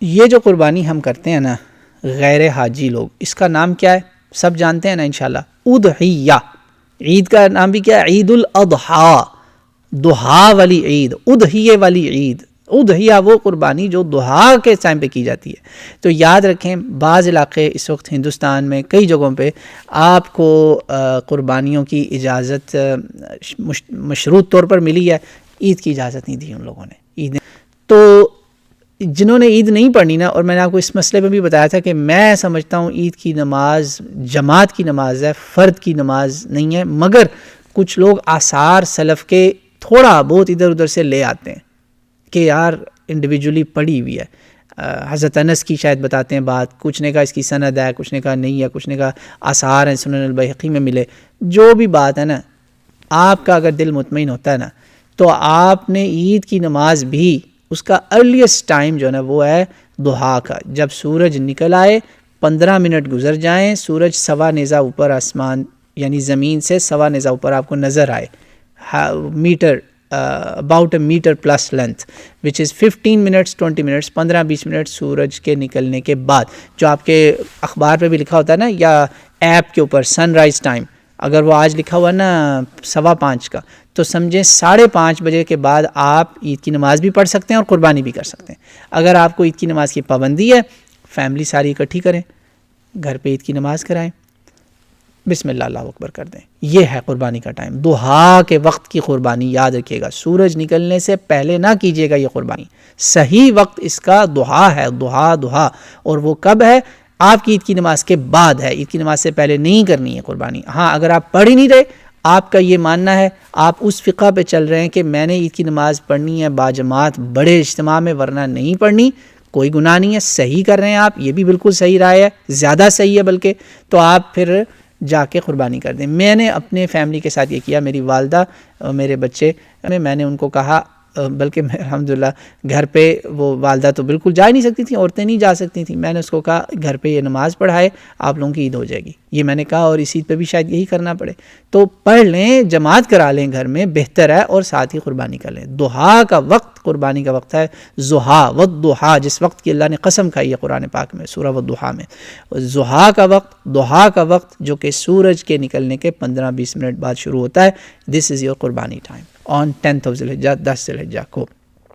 یہ جو قربانی ہم کرتے ہیں نا غیر حاجی لوگ، اس کا نام کیا ہے؟ سب جانتے ہیں نا انشاءاللہ، اضحیہ۔ عید کا نام بھی کیا ہے؟ عید الاضحیٰ، دہا والی عید، اضحیہ والی عید۔ اضحیہ وہ قربانی جو دہا کے ٹائم پہ کی جاتی ہے۔ تو یاد رکھیں، بعض علاقے اس وقت ہندوستان میں کئی جگہوں پہ آپ کو قربانیوں کی اجازت مشروط طور پر ملی ہے، عید کی اجازت نہیں دی ان لوگوں نے۔ عید تو جنہوں نے عید نہیں پڑھنی نا، اور میں نے آپ کو اس مسئلے پہ بھی بتایا تھا کہ میں سمجھتا ہوں عید کی نماز جماعت کی نماز ہے، فرد کی نماز نہیں ہے، مگر کچھ لوگ آثار سلف کے تھوڑا بہت ادھر ادھر سے لے آتے ہیں کہ یار انڈیویجولی پڑھی ہوئی ہے۔ حضرت انس کی شاید بتاتے ہیں بات، کچھ نے کہا اس کی سند ہے، کچھ نے کہا نہیں ہے، کچھ نے کہا آثار ہیں سنن البیہقی میں ملے۔ جو بھی بات ہے نا، آپ کا اگر دل مطمئن ہوتا ہے نا، تو آپ نے عید کی نماز بھی اس کا ارلیسٹ ٹائم جو ہے نا وہ ہے ضحیٰ کا، جب سورج نکل آئے، 15 منٹ گزر جائیں، سورج سوا نیزہ اوپر آسمان یعنی زمین سے سوا نیزہ اوپر آپ کو نظر آئے، metre about a meter plus length which is 15 minutes 20 minutes 15-20 minute سورج کے نکلنے کے بعد، جو آپ کے اخبار پہ بھی لکھا ہوتا ہے نا یا ایپ کے اوپر سن رائز ٹائم، اگر وہ آج لکھا ہوا نا 5:15 کا، تو سمجھیں 5:30 بجے کے بعد آپ عید کی نماز بھی پڑھ سکتے ہیں اور قربانی بھی کر سکتے ہیں۔ اگر آپ کو عید کی نماز کی پابندی ہے، فیملی ساری اکٹھی کریں، گھر پہ عید کی نماز کرائیں، بسم اللہ اللہ اکبر کر دیں۔ یہ ہے قربانی کا ٹائم، ضحیٰ کے وقت کی قربانی یاد رکھیے گا، سورج نکلنے سے پہلے نہ کیجیے گا یہ قربانی۔ صحیح وقت اس کا ضحیٰ ہے، ضحیٰ، اور وہ کب ہے؟ آپ کی عید کی نماز کے بعد ہے، عید کی نماز سے پہلے نہیں کرنی ہے قربانی۔ ہاں اگر آپ پڑھ ہی نہیں رہے، آپ کا یہ ماننا ہے، آپ اس فقہ پہ چل رہے ہیں کہ میں نے عید کی نماز پڑھنی ہے باجماعت بڑے اجتماع میں ورنہ نہیں پڑھنی، کوئی گناہ نہیں ہے، صحیح کر رہے ہیں آپ، یہ بھی بالکل صحیح رائے ہے، زیادہ صحیح ہے بلکہ، تو آپ پھر جا کے قربانی کر دیں۔ میں نے اپنے فیملی کے ساتھ یہ کیا، میری والدہ میرے بچے، میں نے ان کو کہا، بلکہ میں الحمدللہ گھر پہ، وہ والدہ تو بالکل جا ہی نہیں سکتی تھیں، عورتیں نہیں جا سکتی تھیں، میں نے اس کو کہا گھر پہ یہ نماز پڑھائے، آپ لوگوں کی عید ہو جائے گی، یہ میں نے کہا، اور اس عید پہ بھی شاید یہی کرنا پڑے، تو پڑھ لیں، جماعت کرا لیں گھر میں، بہتر ہے، اور ساتھ ہی قربانی کر لیں۔ ضحیٰ کا وقت قربانی کا وقت ہے، ضحیٰ والضحیٰ، جس وقت کی اللہ نے قسم کھائی ہے قرآن پاک میں سورہ والضحیٰ میں، ضحیٰ کا وقت جو کہ سورج کے نکلنے کے 15-20 منٹ بعد شروع ہوتا ہے، دس از یور قربانی ٹائم آن 10th of ذی الحجہ، 10 ذی الحجہ کو۔